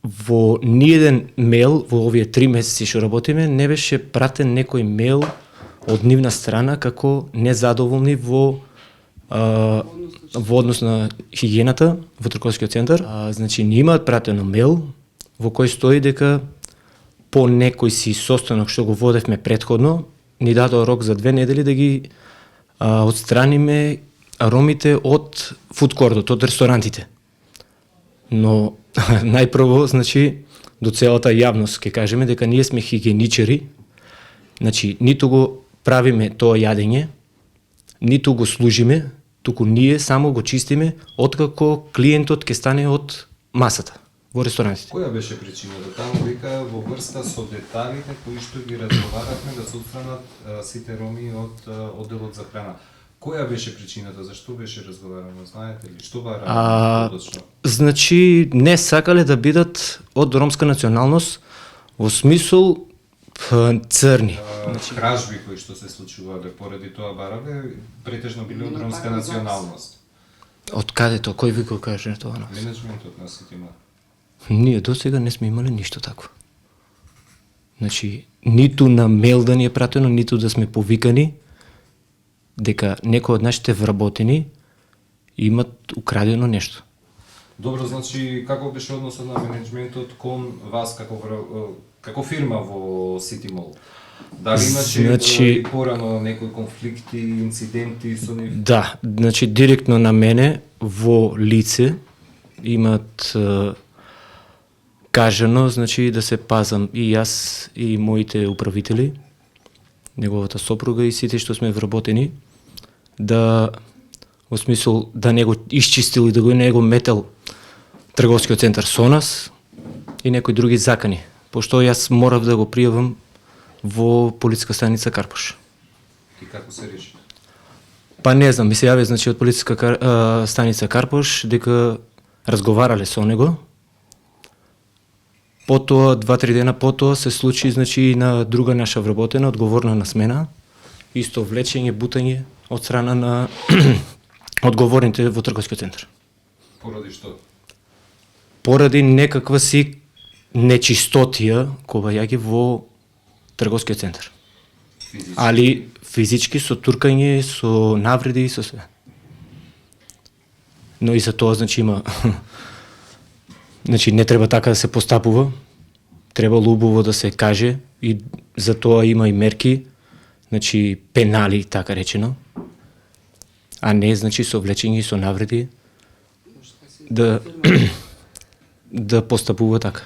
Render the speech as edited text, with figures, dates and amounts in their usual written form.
во ниеден мейл во овие 3 месеци што работиме не беше пратен некој мейл од нивна страна како незадоволни во однос на хигиената во трговскиот центар. Значи ни имаат пратено мейл во кој стои дека по некој си состанок што го водевме претходно, ни дадоа рок за 2 недели да ги отстраниме аромите од фудкортот, од ресторантите. Но најпрво, значи, до целата јавност ќе кажеме дека ние сме хигиеничари, значи ниту го правиме тоа јадење, ниту го служиме, туку ние само го чистиме откако клиентот ќе стане од масата во ресторантите. Која беше причината? Таму вика во врска со деталите кои што ги разговарахме да се отстранат сите роми од одделот за храна. Која беше причината? Зашто беше разговарано? Знаете ли? Што бара точно? Значи не сакале да бидат од ромска националност во смисол црни. Кражби кои што се случувале поради тоа барале претежно биле од ромска националност. Од каде тоа? Кој ви го каже тоа нас? Менеджментот на Ситимол. Ние до сега не сме имале ништо такво. Значи, ниту на мейл да ни е пратено, ниту да сме повикани дека некој од нашите вработени имат украдено нешто. Добро, значи како беше односот на менеджментот кон вас како фирма во Ситимол? Дали имаше порано некои конфликти, инциденти со нив? Да, значи директно на мене во лице имат кажано, значи да се пазам и јас и моите управители, неговата сопруга и сите што сме вработени, да во смисол да не го исчистил и да го не го метел трговскиот центар со нас и некои други закани, пошто јас морав да го пријавам во полициска станица Карпош. И како се реши? Па не знам, ми се јави значи од полициска станица Карпош дека разговарале со него. Потоа 2-3 дена потоа се случи значи и на друга наша вработена, одговорна на смена, исто влечење, бутање од страна на одговорните во трговскиот центар. Поради што? Поради некаква си нечистотија кобајаги во трговскиот центар. Физички? Али физички со туркање, со навреди и со све. Но и за тоа значи има значи не треба така да се постапува. Треба убаво да се каже и за тоа има и мерки, значи пенали така речено. А не значи со влечење и со навреди да да постапува така.